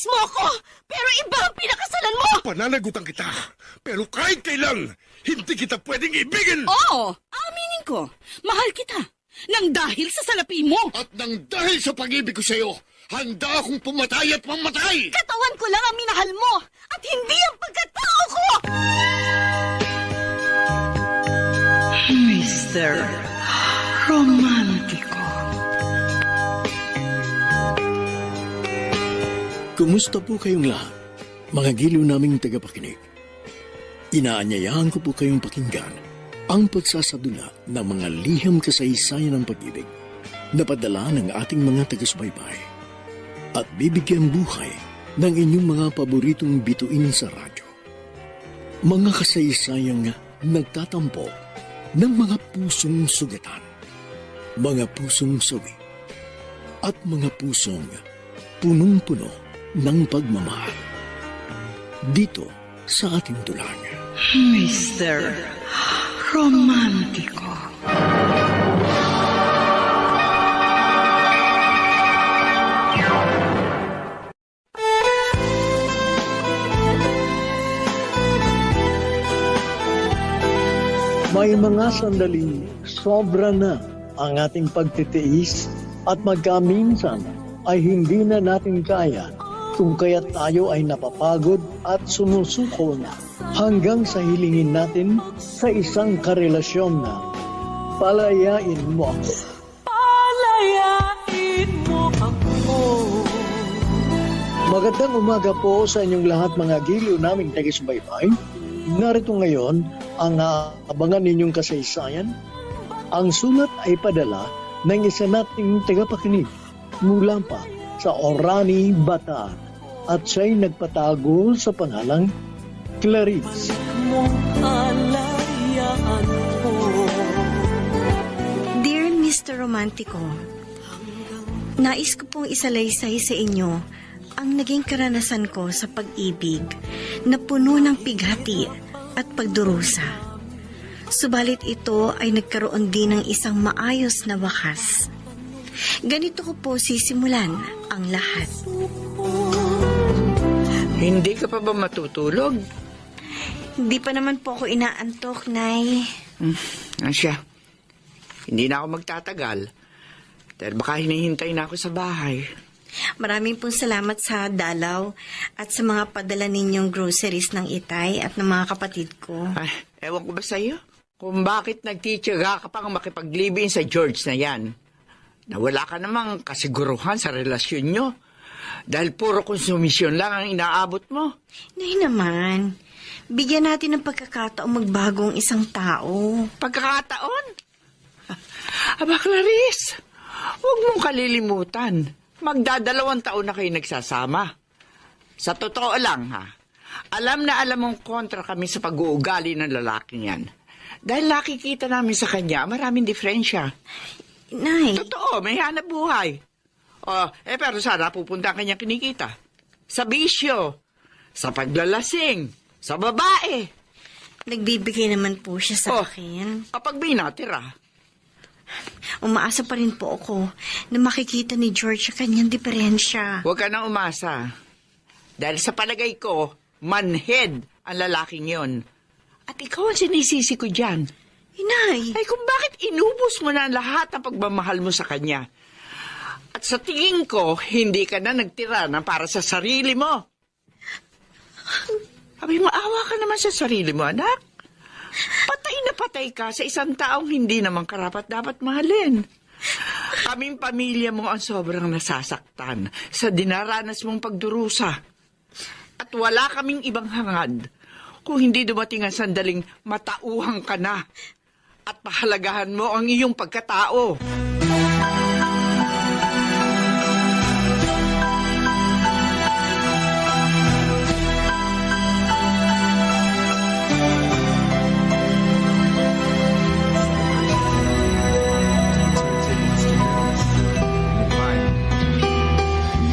Inilis mo ako, pero iba ang pinakasalan mo! Pananagutan kita, pero kahit kailan, hindi kita pwedeng ibigin! Oo, aminin ko. Mahal kita. Nang dahil sa salapi mo. At nang dahil sa pag-ibig ko sa'yo, handa akong pumatay at mamatay! Katawan ko lang ang minahal mo at hindi ang pagkatao ko! Mr. Romántico. Kumusta po kayong lahat, mga giliw naming tagapakinig? Inaanyayahan ko po kayong pakinggan ang pagsasadula ng mga liham kasaysayan ng pag-ibig na padala ng ating mga taga-subaybay at bibigyan buhay ng inyong mga paboritong bituin sa radyo. Mga kasaysayang nagtatampo ng mga pusong sugatan, mga pusong sawi, at mga pusong punong-puno ng pagmamahal. Dito sa ating tulang. Mr. Romántico. May mga sandaling sobra na ang ating pagtitiis at magkaminsan ay hindi na natin kaya kung kaya't tayo ay napapagod at sumusuko na hanggang sa hilingin natin sa isang karelasyon na palayain mo ako. Palayain mo ako. Magandang umaga po sa inyong lahat mga giliw naming taga-subaybay. Narito ngayon ang abangan ninyong kasaysayan. Ang sulat ay padala ng isa nating tagapakinig mula pa sa Orani, Bataan at siya'y nagpatago sa pangalang Clarice. Dear Mr. Romantico, nais ko pong isalaysay sa inyo ang naging karanasan ko sa pag-ibig na puno ng pighati at pagdurusa. Subalit ito ay nagkaroon din ng isang maayos na wakas. Ganito ko po sisimulan ang lahat. Hindi ka pa ba matutulog? Hindi pa naman po ako inaantok, Nay. Siya. Hindi na ako magtatagal. Dahil baka hinihintay na ako sa bahay. Maraming pong salamat sa dalaw at sa mga padala ninyong groceries ng itay at ng mga kapatid ko. Ay, ewan ko ba sa'yo? Kung bakit nagtitiyaga ka pang makipaglibin sa George na yan. Nawala ka namang kasiguruhan sa relasyon nyo. Dahil puro konsumisyon lang ang inaabot mo. Nay naman, bigyan natin ng pagkakataong magbagong isang tao. Pagkakataon? Aba, Clarice, huwag mong kalilimutan. Magdadalawang taon na kayo nagsasama. Sa totoo lang, ha? Alam na alam mong kontra kami sa pag-uugali ng lalaking yan. Dahil nakikita namin sa kanya, maraming diferensya. Nay. Totoo, may hanap buhay. Pero sana pupunta ang kanyang kinikita. Sa bisyo, sa paglalasing, sa babae. Nagbibigay naman po siya sa akin. Kapag binatira. Umaasa pa rin po ako na makikita ni George sa kanyang diferensya. Huwag ka nang umasa. Dahil sa palagay ko, manhead ang lalaking yon. At ikaw ang sinisisi ko dyan. Inay. Ay kung bakit inubos mo na lahat ng pagmamahal mo sa kanya. At sa tingin ko, hindi ka na nagtira na para sa sarili mo. Abay, maawa ka naman sa sarili mo, anak. Patay na patay ka sa isang taong hindi naman karapat dapat mahalin. Kaming pamilya mo ang sobrang nasasaktan sa dinaranas mong pagdurusa. At wala kaming ibang hangad kung hindi dumating ang sandaling matauhang ka na at pahalagahan mo ang iyong pagkatao.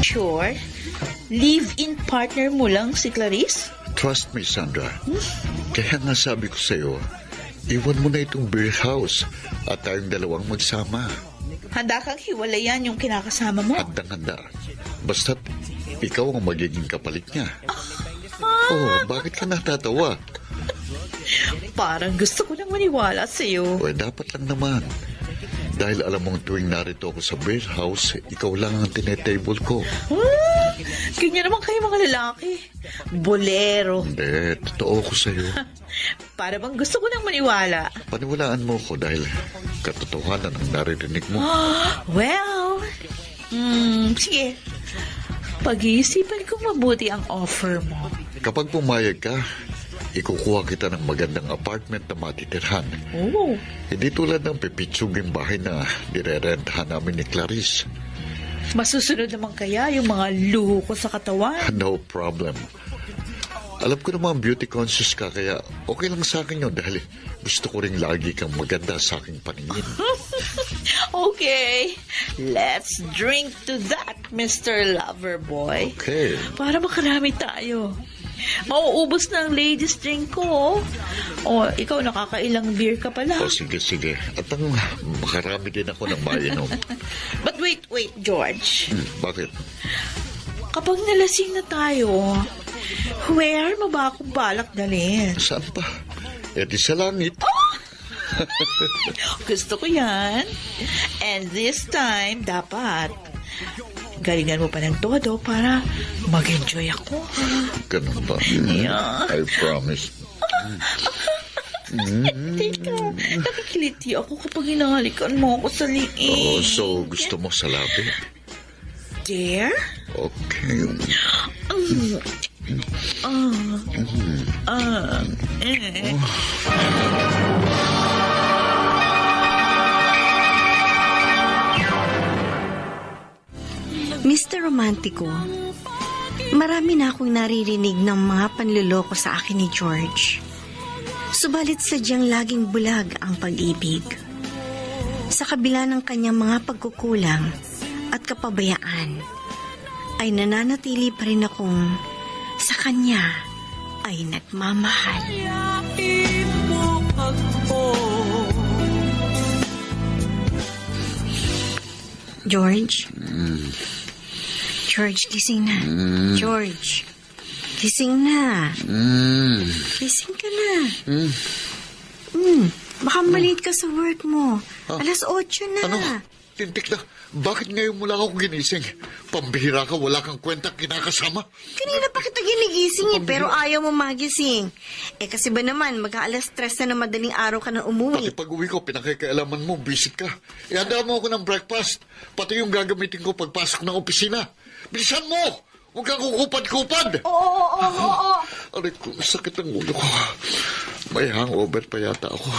Sure? Live-in partner mo lang si Clarice? Trust me, Sandra. Kaya nga sabi ko sa'yo, iwan mo na itong beer house at tayong dalawang magsama. Handa kang hiwalayan yung kinakasama mo? Handang-handa. Basta't ikaw ang magiging kapalit niya. Oh, bakit ka natatawa? Parang gusto ko nang maniwala sa'yo. O, dapat lang naman. Dahil alam mong tuwing narito ako sa beer house, ikaw lang ang tinetable ko. Ganyan naman kayo mga lalaki. Bolero. Hindi, totoo ko sa'yo. Para bang gusto ko nang maniwala. Paniwalaan mo ko dahil katotohanan ang naririnig mo. Well, sige. Pag-iisipan kong mabuti ang offer mo. Kapag pumayag ka, ikukuha kita ng magandang apartment na matitirhan. Oh. Hindi tulad ng pipitsuging bahay na nirerentahan namin ni Clarice. Masusunod naman kaya yung mga luho ko sa katawan? No problem. Alam ko naman beauty conscious ka, kaya okay lang sa akin yun dahil gusto ko rin lagi kang maganda sa aking paningin. Okay, let's drink to that, Mr. Loverboy. Okay. Para makarami tayo. Mauubos na ang ladies drink ko. O, ikaw nakakailang beer ka pala. O sige. At ang makarami din ako ng mainom. But wait, George. Bakit? Kapag nalasing na tayo, where mo ba ako balak dalhin? Saan pa? E di sa langit. Gusto ko yan. And this time, dapat galingan mo pa ng todo para mag-enjoy ako. Ganun ba? Yeah. I promise. Teka, nakikiliti ako kapag hinahalikan mo ako sa liig. Oh, so gusto mo sa labi? Dare? Okay. Mr. Romantico, marami na akong naririnig ng mga panluloko sa akin ni George. Subalit sadyang laging bulag ang pag-ibig. Sa kabila ng kanyang mga pagkukulang at kapabayaan, ay nananatili pa rin akong sa kanya ay nagmamahal. George? George, gising na. George, gising na. Gising ka na. Baka malate ka sa work mo. Alas 8 na. Ano? Tintik na. Bakit ngayon mo lang ako ginising? Pambihira ka, wala kang kwenta kinakasama. Kanina pa kita ginigising pero ayaw mo magising. Kasi ba naman, mag-aalas 3 na ng madaling araw ka na umuwi. Pati pag uwi ko, pinakikailaman mo, visit ka. Ihanda mo ako ng breakfast. Pati yung gagamitin ko pagpasok ng opisina. Bilisan mo! Huwag kang kukupad-kupad! Oo. Aray ko, sakit ang ulo ko. May hangover pa yata ako.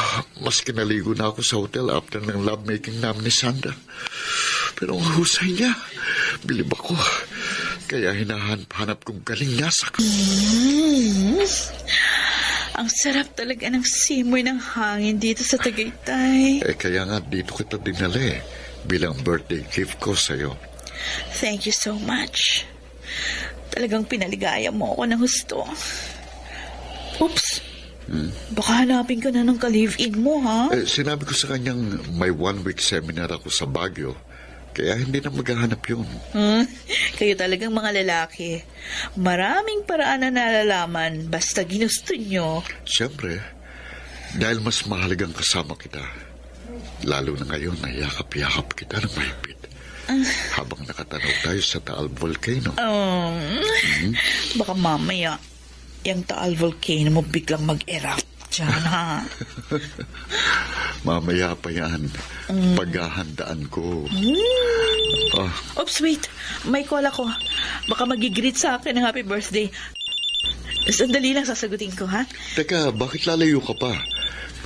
Mas kinaligo na ako sa hotel after ng lovemaking namin ni Sandra. Pero ang husay niya, bilib ako. Kaya hinahanap kong galing niya sa Ang sarap talaga ng simoy ng hangin dito sa Tagaytay. Kaya nga dito kita dinala bilang birthday gift ko sa'yo. Thank you so much. Talagang pinaligaya mo ako ng husto. Oops. Baka hanapin ka na ng ka-live-in mo, ha? Sinabi ko sa kanyang may 1-week seminar ako sa Baguio. Kaya hindi na maghahanap yun. Kayo talagang mga lalaki. Maraming paraan na nalalaman basta ginusto nyo. Siyempre, dahil mas mahalagang kasama kita. Lalo na ngayon na yakap-yakap kita ng mahigpit. Habang nakatanaw tayo sa Taal Volcano. Baka mamaya, yung Taal Volcano mo biglang mag-erupt dyan, ha? Mamaya pa yan. Paghahandaan ko. Oops, wait. May call ako. Baka mag-greet sa akin ng happy birthday. Sandali lang sasagutin ko, ha? Teka, bakit lalayo ka pa?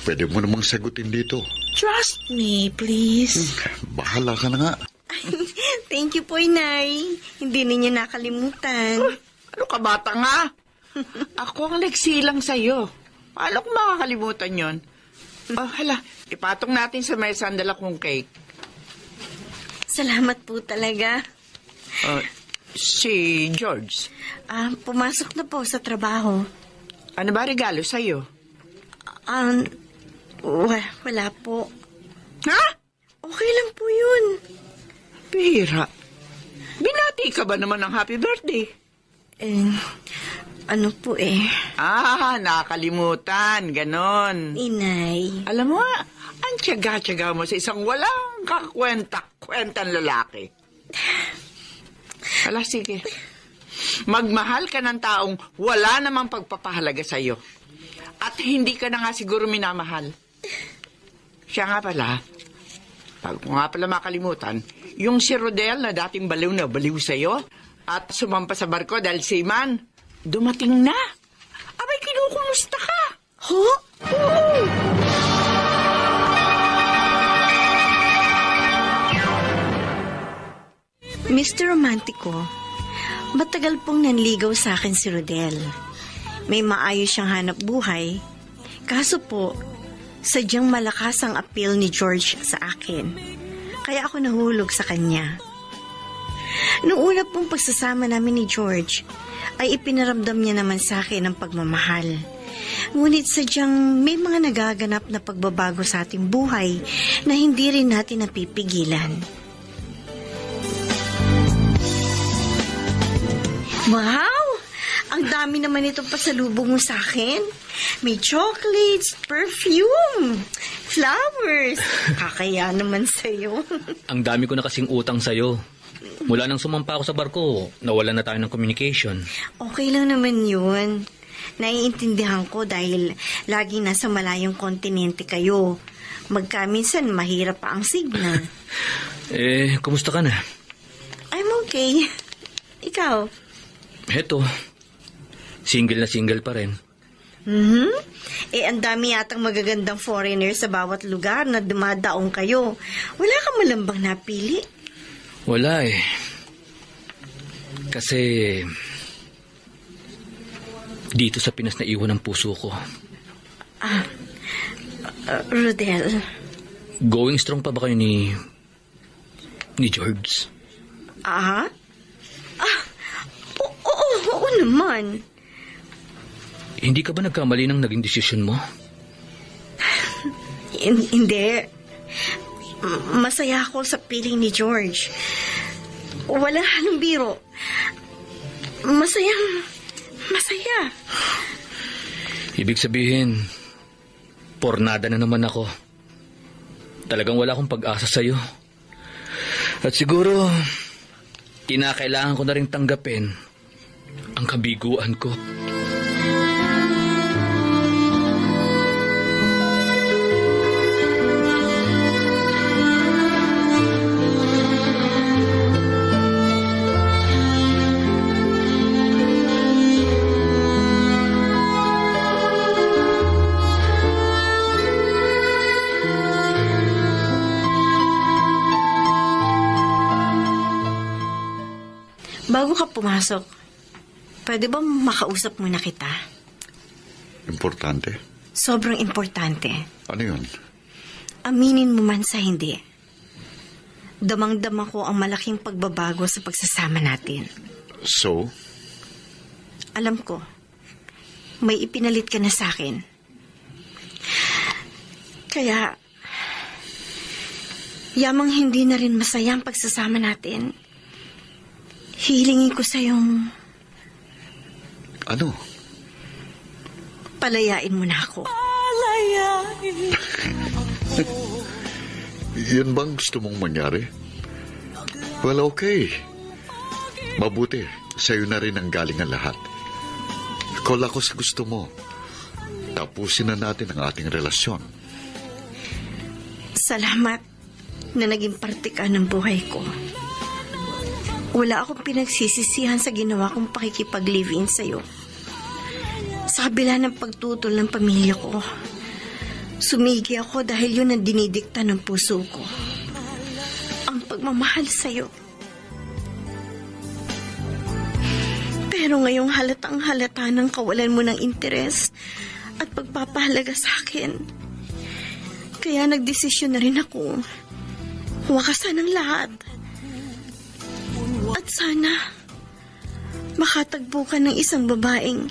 Pwede mo namang sagutin dito. Trust me, please. Bahala ka na nga. Thank you po, Inay. Hindi ninyo nakalimutan. Ano ka, bata nga? Ako ang nagsilang sa'yo. Paano ko makakalimutan yon? Hala, ipatong natin sa mesa ang dala kong cake. Salamat po talaga. Si George, Pumasok na po sa trabaho. ano ba regalo sa'yo? Wala po. Ha? Okay lang po yun. Bihira. Binata Bumati ka ba naman ng happy birthday? Ano po Nakakalimutan. Ganon. Inay. Alam mo, ang tiyaga-tiyaga mo sa isang walang kakwenta-kwentang lalaki. Ala, sige. Magmahal ka ng taong wala namang pagpapahalaga sa'yo. At hindi ka na nga siguro minamahal. Siya nga pala, pag mo nga pala makalimutan, yung si Rodel na dating baliw na baliw sa'yo at sumampa sa barko dahil seaman, dumating na. Abay, kinukumusta ka? Ho? Oo. Mr. Romantico, matagal pong nanligaw sa akin si Rodel. May maayos siyang hanap buhay. Kaso po, sadyang malakas ang appeal ni George sa akin. Kaya ako nahulog sa kanya. Noong una pong pagsasama namin ni George, ay ipinaramdam niya naman sa akin ang pagmamahal. Ngunit sadyang may mga nagaganap na pagbabago sa ating buhay na hindi rin natin napipigilan. Wow! Ang dami naman itong pasalubong mo sa akin. May chocolates, perfume, flowers. Kakaya naman sa'yo. Ang dami ko na kasing utang sa'yo. Mula nang sumampa ako sa barko, nawalan na tayo ng communication. Okay lang naman yun. Naiintindihan ko dahil laging nasa malayong kontinente kayo. Magkaminsan mahirap pa ang signal. Kumusta ka na? I'm okay. Ikaw? Heto, single na single pa rin. Ang dami yatang magagandang foreigner sa bawat lugar na dumadaong kayo. Wala kang malambang napili? Wala Kasi dito sa Pinas na iwan ang puso ko. Rodel. Going strong pa ba kayo ni George? Oo naman. Hindi ka ba nagkamali ng naging desisyon mo? Hindi. Masaya ako sa piling ni George. Wala halong biro. Masaya. Ibig sabihin, pornada na naman ako. Talagang wala akong pag-asa sa'yo. At siguro, kinakailangan ko na rin tanggapin ang kabiguan ko. Bago ka pumasok, pwede ba makausap muna kita? Importante? Sobrang importante. Ano yun? Aminin mo man sa hindi. Damang-dama ko ang malaking pagbabago sa pagsasama natin. So? Alam ko, may ipinalit ka na sa akin. Kaya, yamang hindi na rin masaya ang pagsasama natin. Hilingin ko sa'yong... Ano? Palayain mo na ako. Yan bang gusto mong mangyari? Well, okay. Mabuti. Sa'yo na rin ang galing ang lahat. Call ako sa gusto mo. Tapusin na natin ang ating relasyon. Salamat na naging parte ka ng buhay ko. Wala akong pinagsisisihan sa ginawa kong pakikipag-live-in sa'yo. Sa kabila ng pagtutol ng pamilya ko, sumigi ako dahil yun ang dinidikta ng puso ko. Ang pagmamahal sa'yo. Pero ngayong halatang halata ng kawalan mo ng interes at pagpapahalaga sa akin. Kaya nagdesisyon na rin ako. Wakasan ang lahat. At sana, makatagpo ka ng isang babaeng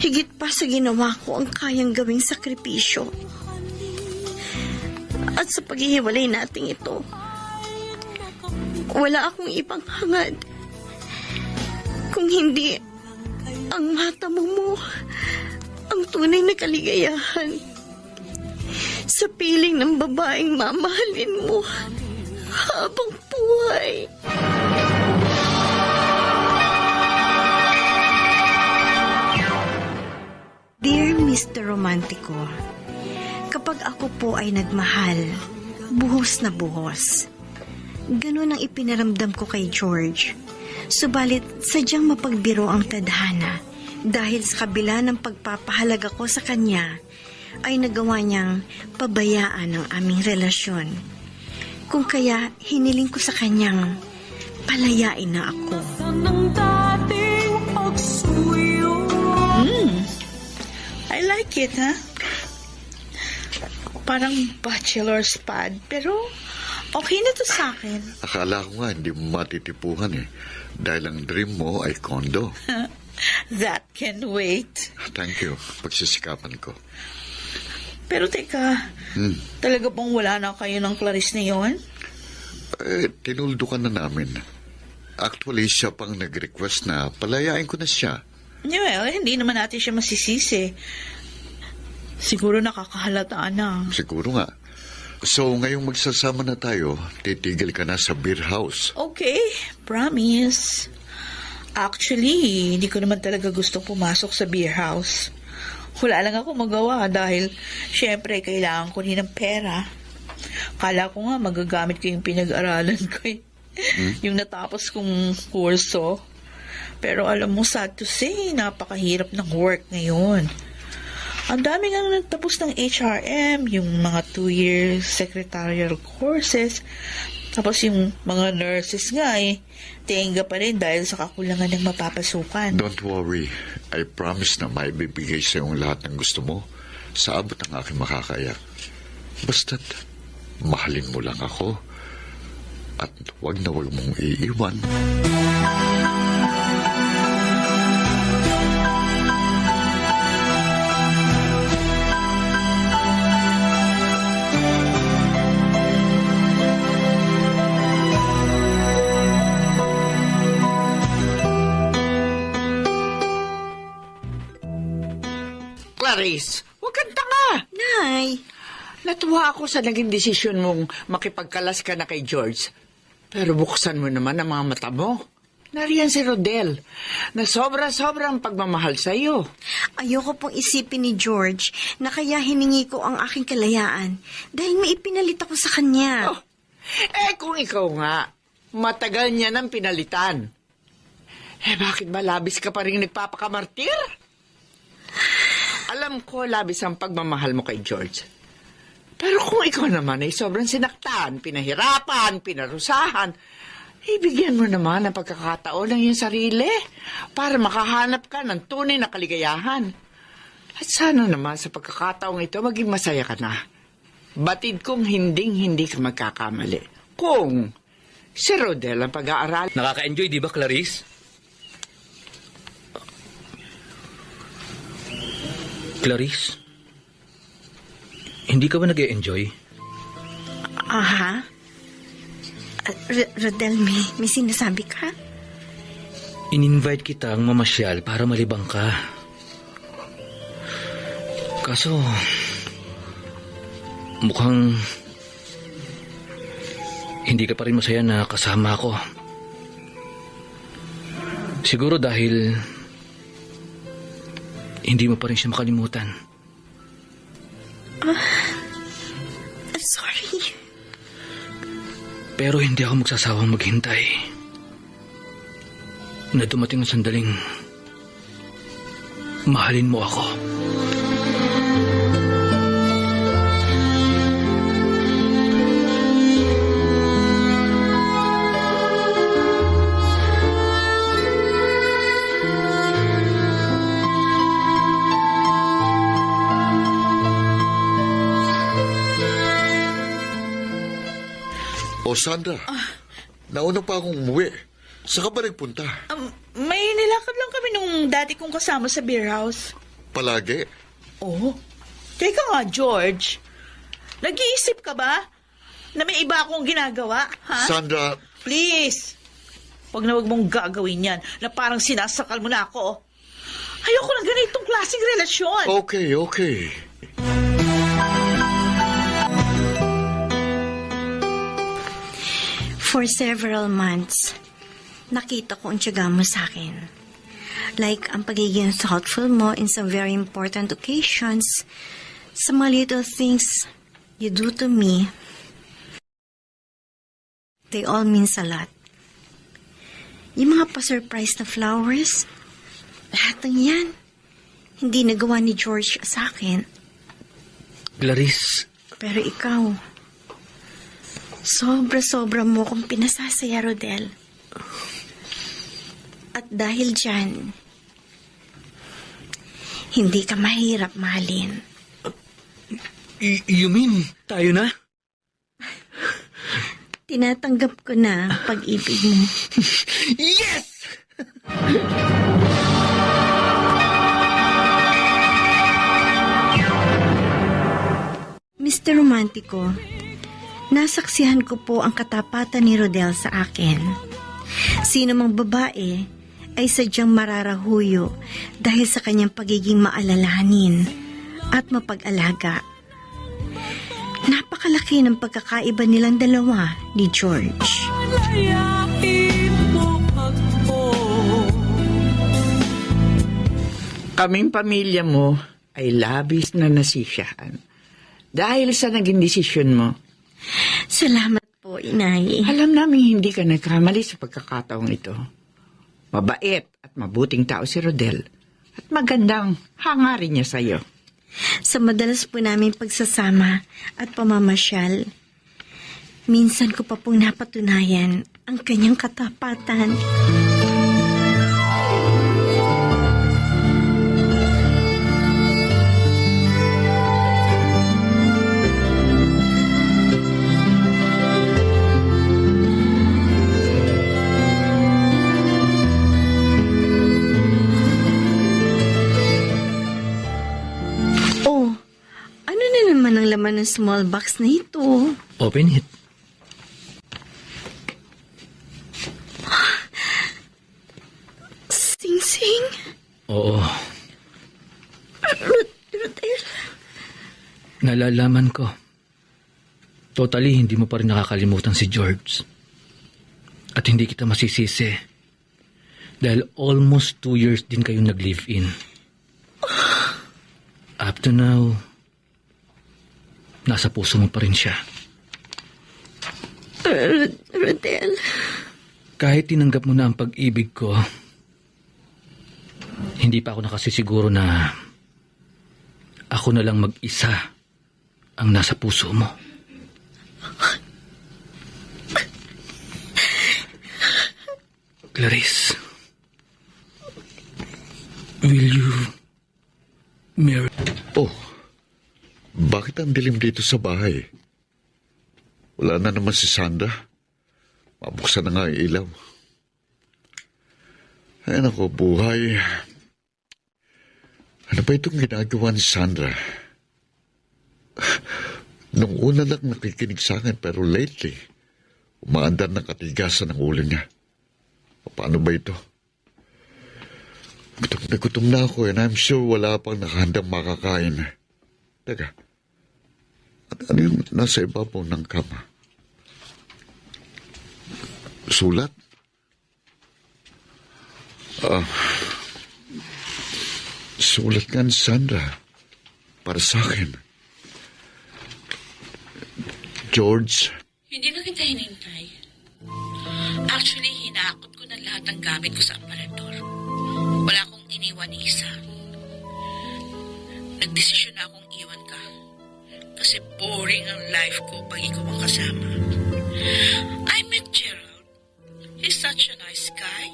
higit pa sa ginawa ko ang kayang gawing sakripisyo. At sa paghihiwalay natin ito, Wala akong ibang hangad. Kung hindi, ang matamo mo, ang tunay na kaligayahan. Sa piling ng babaeng mamahalin mo habang buhay. Dear Mr. Romantico, kapag ako po ay nagmahal, buhos na buhos. Ganun ang ipinaramdam ko kay George. Subalit, sadyang mapagbiro ang tadhana dahil sa kabila ng pagpapahalaga ko sa kanya, ay nagawa niyang pabayaan ang aming relasyon. Kung kaya, hiniling ko sa kanyang palayain na ako. I like it, ha? Parang bachelor's pad, pero okay na to sa akin. Akala ko nga hindi mo matitipuhan dahil ang dream mo ay condo. That can wait. Thank you. Pagsisikapan ko. Pero teka, talaga bang wala na kayo ng Clarice na yun? Tinuldo ka na namin. Actually, siya pang nag-request na palayain ko na siya. Well, hindi naman natin siya masisisi. Siguro nakakahalata na. Siguro nga. So, ngayong magsasama na tayo, titigil ka na sa beer house. Okay, promise. Actually, hindi ko naman talaga gustong pumasok sa beer house. Wala lang ako magawa dahil syempre kailangan ko rin ng pera. Kala ko nga magagamit ko yung pinag-aralan ko yung natapos kong kurso. Pero alam mo, sad to say, napakahirap ng work ngayon. Ang dami nga nagtapos ng HRM, yung mga 2-year secretarial courses. Tapos yung mga nurses nga tenga pa rin dahil sa kakulangan ng mapapasukan. Don't worry. I promise na may bibigay sa yung lahat ng gusto mo sa abot ng aking makakaya. Basta't mahalin mo lang ako at wag na wag mong iiwan. Clarice, huwag kang tanga. Nay, Natuwa ako sa naging desisyon mong makipagkalas ka na kay George. Pero buksan mo naman ang mga mata mo. Nariyan si Rodel na sobra-sobrang pagmamahal sa iyo. ayoko pong isipin ni George na kaya hiningi ko ang aking kalayaan dahil may ipinalit ako sa kanya. Oh, kung ikaw nga, matagal niya nang pinalitan. Bakit ba labis ka pa rin nagpapakamartir? Alam ko labis ang pagmamahal mo kay George. Pero kung ikaw naman ay sobrang sinaktan, pinahirapan, pinarusahan, ibigyan mo naman ng pagkakataon ng iyong sarili para makahanap ka ng tunay na kaligayahan. At sana naman sa pagkakataong ito maging masaya ka na. Batid kong hinding-hindi ka magkakamali. Kung si Rodel ang pag-aaral. Nakaka-enjoy, di ba, Clarice? Clarice? Hindi ka ba nag-e-enjoy? Aha. Rodel, may sinasabi ka? In-invite kitang mamasyal para malibang ka. Kaso, mukhang hindi ka pa rin masaya na kasama ako. Siguro dahil hindi mo pa rin siya makalimutan. I'm sorry. Pero hindi ako magsasawang maghintay na dumating ang sandaling mahalin mo ako. O Sandra, nauna pa akong umuwi. Saan ka ba nagpunta? May nilakad lang kami nung dati kong kasama sa beer house. Palagi? Oh, teka nga, George. Nag-iisip ka ba na may iba akong ginagawa, ha? Sandra, Please! Huwag na huwag mong gagawin yan na parang sinasakal mo na ako. Ayoko ng ganitong klaseng relasyon. Okay. For several months, nakita ko ang tiyaga mo sa akin. Like ang pagiging thoughtful mo in some very important occasions, sa mga little things you do to me, they all means a lot. Yung mga pa-surprise na flowers, lahat ng yan, hindi nagawa ni George sa akin. Clarice, Pero ikaw, sobra-sobra mo kong pinasasaya, Rodel. At dahil dyan, hindi ka mahirap mahalin. you mean tayo na? Tinatanggap ko na pag-ibig mo. Yes! Mr. Romantico, nasaksihan ko po ang katapatan ni Rodel sa akin. Sino mang babae ay sadyang mararahuyo dahil sa kanyang pagiging maalalahanin at mapag-alaga. Napakalaki ng pagkakaiba nilang dalawa ni George. Kaming pamilya mo ay labis na nasisiyahan dahil sa naging desisyon mo. Salamat po, Inay. Alam namin hindi ka nagkamali sa pagkakataong ito. Mabait at mabuting tao si Rodel at magandang hangarin niya sa'yo. Sa madalas po namin pagsasama at pamamasyal, minsan ko pa pong napatunayan ang kanyang katapatan. Oh, ano na naman ang laman ng small box na ito? Open it. Sing-sing? Oo, Rodel? nalalaman ko. Totally, hindi mo pa rin nakakalimutan si George. At hindi kita masisisi. Dahil almost 2 years din kayong nag-live-in. Up to now, nasa puso mo pa rin siya. Rodel? Kahit tinanggap mo na ang pag-ibig ko, hindi pa ako nakasisiguro na ako na lang mag-isa ang nasa puso mo. Clarice, will you marry? Oh, bakit ang dilim dito sa bahay? Wala na naman si Sandra. Mabuksan na nga ang ilaw. Ay nako, buhay. Ano ba itong ginagawa ni Sandra? Nung una lang nakikinig sa akin, pero lately, umaandar ng katigasan ng ulo niya. Paano ba ito? Gutom na ako and I'm sure wala pang nakahandang makakain. Teka, ano yung nasa ibabaw ng kama? Sulat? Sulat nga ni Sandra. Para sa akin. George? Hindi na kita hinintay. Actually, hinakot ko na lahat ng gamit ko sa aparador. Wala akong iniwan ni isa. Nagdesisyon na akong iwan ka. Kasi boring ang life ko pag ikaw ang kasama. I met Gerald. He's such a nice guy.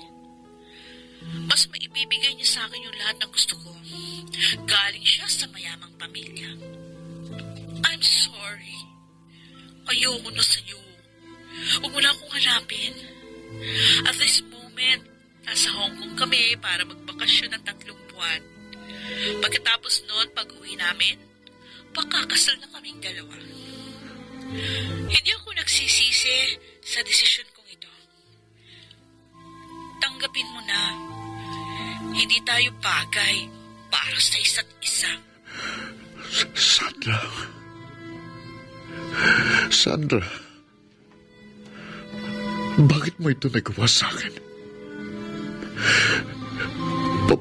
Mas maibibigay niya sa akin yung lahat ng gusto ko. Galing siya sa mayamang pamilya. I'm sorry. Ayoko na sa'yo. Huwag mo na akong hanapin. At this moment, nasa Hong Kong kami para magbakasyon ng 3 buwan. Pagkatapos noon, pag-uwi namin, pakakasal na kaming dalawa. Hindi ako nagsisisi sa desisyon kong ito. tanggapin mo na. Hindi tayo bagay para sa isa't isa. Sandra. Sandra. Bakit mo ito nagawa sa akin?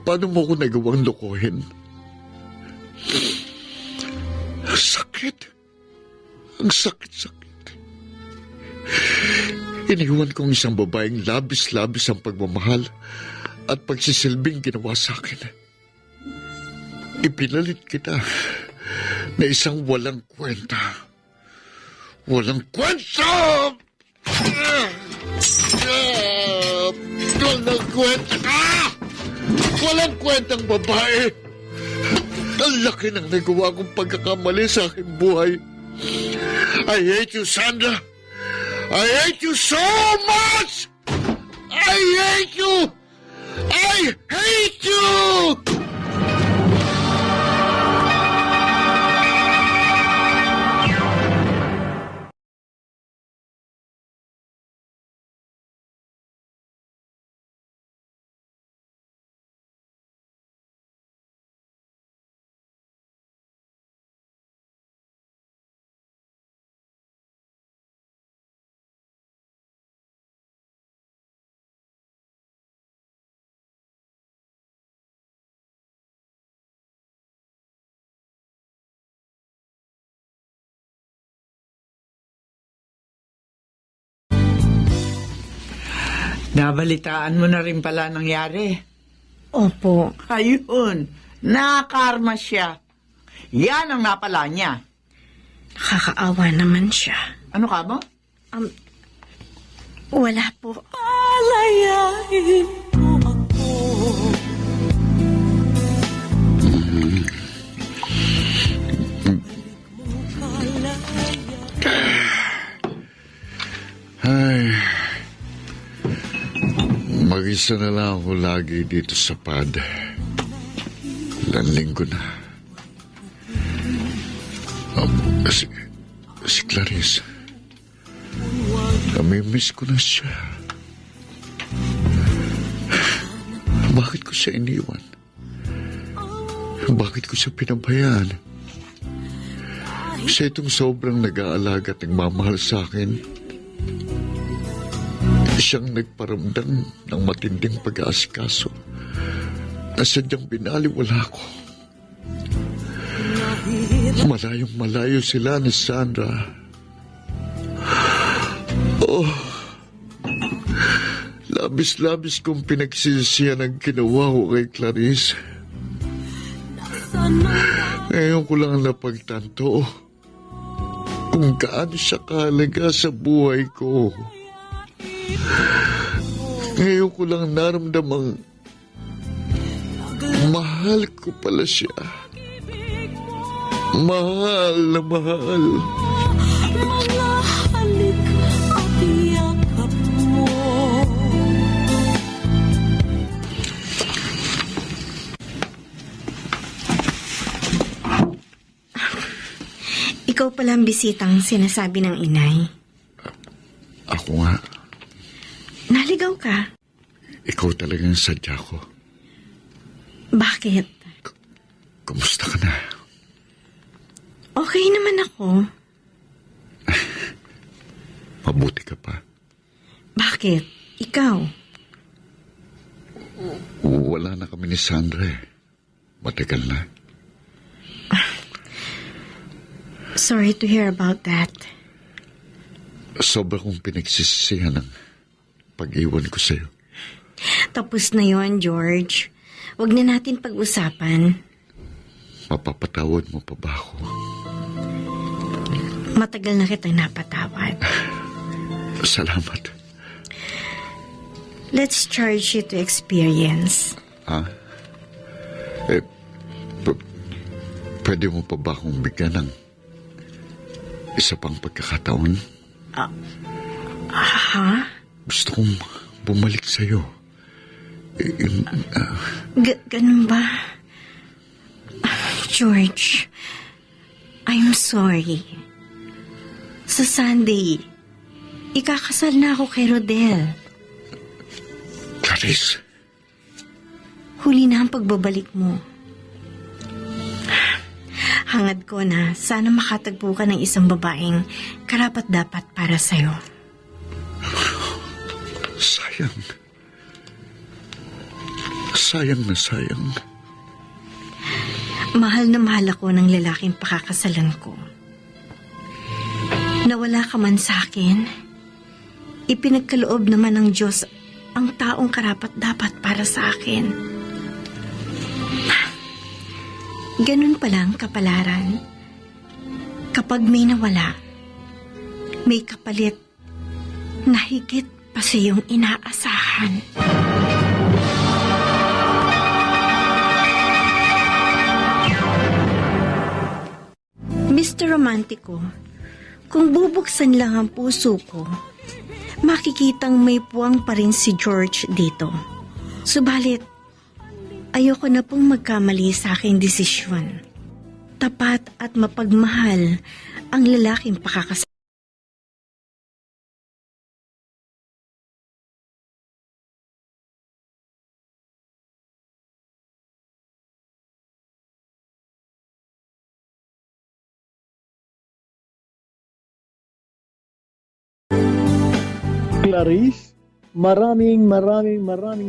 Paano mo ako nagawang lokohin? Sakit. Ang sakit-sakit. Iniwan kong isang babaeng labis-labis ang pagmamahal at pagsisilbing ginawa sa akin. Ipinalit kita na isang walang kwenta. Walang kwenta! Walang kwenta ka! Walang kwentang babae! Ang laki ng nagawa kong pagkakamali sa aking buhay. I hate you, Sandra! I hate you so much! I hate you! I hate you! Nabalitaan mo na rin pala nangyari. Opo. Ayun, nakarma siya. Yan ang napala niya. Nakakaawa naman siya. Ano ka mo? Wala po. Alayain mo ako. Ay, mag-isa na lang ako lagi dito sa pad. Ilang linggo na. Si Clarice. Namimiss ko na siya. Bakit ko siya iniwan? Bakit ko siya pinabayaan? Siya itong sobrang nag-aalaga at nagmamahal sa akin. Siyang nagparamdam ng matinding pag-aasikaso na sadyang binaliwala ko. Malayong malayo sila ni Sandra. Oh, labis-labis kong pinagsisisihan ang ginawa ko kay Clarice. Ngayon ko lang napagtanto kung gaano siya kahalaga sa buhay ko. Ngayon ko lang naramdamang mahal ko pala siya. Mahal na mahal. Mga halik at yakap mo. Ikaw pala ang bisitang sinasabi ng inay. Ako nga. Naligaw ka? Ikaw talagang sadya ko. Bakit? Kumusta ka na? Okay naman ako. Mabuti ka pa. Bakit? Ikaw? Wala na kami ni Sandra eh. Matagal na. Sorry to hear about that. Sobra kong pinagsisisihan ng pag-iwan ko sa'yo. Tapos na yon, George. Huwag na natin pag-usapan. Mapapatawad mo pa ba ako? Matagal na kitang napatawad. Salamat. Let's charge you to experience. Ha? Pwede mo pa ba akong bigyan ng isa pang pagkakataon? Ha? Gusto kong bumalik sa'yo. Ganun ba? George, I'm sorry. Sa Sunday, ikakasal na ako kay Rodel. Clarice. Huli na ang pagbabalik mo. Hangad ko na sana makatagpo ka ng isang babaeng karapat-dapat para sa'yo. Sayang. Sayang na sayang. Mahal na mahal ako ng lalaking pakakasalan ko. Nawala ka man sa akin, ipinagkaloob naman ng Diyos ang taong karapat-dapat para sa akin. Ganun palang kapalaran. Kapag may nawala, may kapalit na higit pa sa iyong inaasahan. Mr. Romantico, kung bubuksan lang ang puso ko, makikitang may puwang pa rin si George dito. Subalit, ayoko na pong magkamali sa aking desisyon. Tapat at mapagmahal ang lalaking pakakasalan. Clarice, maraming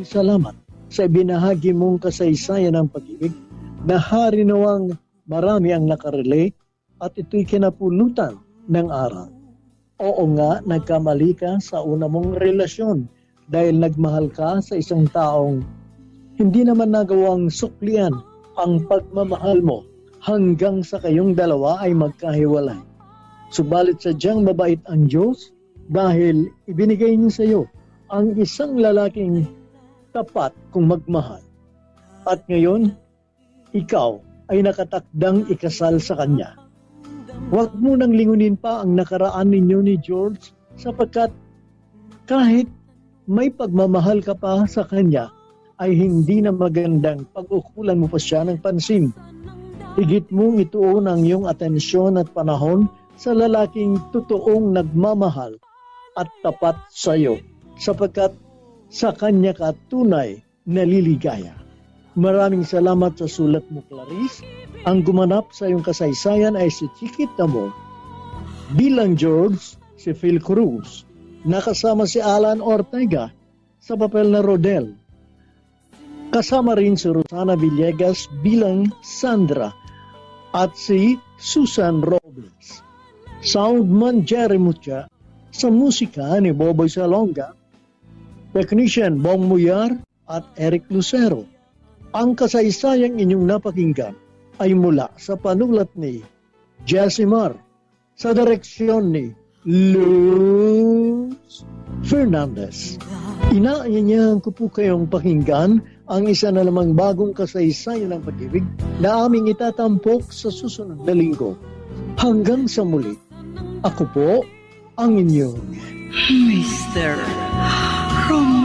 salamat sa ibinahagi mong kasaysayan ng pag-ibig na harinawang marami ang nakarelate at ito'y kinapulutan ng aral. Oo nga, nagkamali ka sa una mong relasyon dahil nagmahal ka sa isang taong hindi naman nagawang suklian ang pagmamahal mo hanggang sa kayong dalawa ay magkahiwalay. Subalit sadyang mabait ang Diyos dahil ibinigay niya sa iyo ang isang lalaking tapat kung magmahal. At ngayon, ikaw ay nakatakdang ikasal sa kanya. Huwag mo nang lingunin pa ang nakaraan ninyo ni George sapagkat kahit may pagmamahal ka pa sa kanya, ay hindi na magandang pag-ukulan mo pa siya ng pansin. Higit mong ituon ang iyong atensyon at panahon sa lalaking totoong nagmamahal at tapat sa iyo, sapagkat sa kanya ka tunay naliligaya. Maraming salamat sa sulat mo, Clarice. Ang gumanap sa iyong kasaysayan ay si Chiquita mo. Bilang George, si Phil Cruz. Nakasama si Alan Ortega sa papel na Rodel. Kasama rin si Rosana Villegas bilang Sandra at si Susan Robles. Soundman Jerry Mucha sa musika ni Boboy Salonga, technician Bong Muyar at Eric Lucero. Ang kasaysayang inyong napakinggan ay mula sa panulat ni Jessie Mar, sa direksyon ni Luz Fernandez. Inaanyayahan ko po kayong pakinggan ang isa na namang bagong kasaysayan ng pag-ibig na aming itatampok sa susunod na linggo. Hanggang sa muli, ako po ang inyong Mr. Romantico.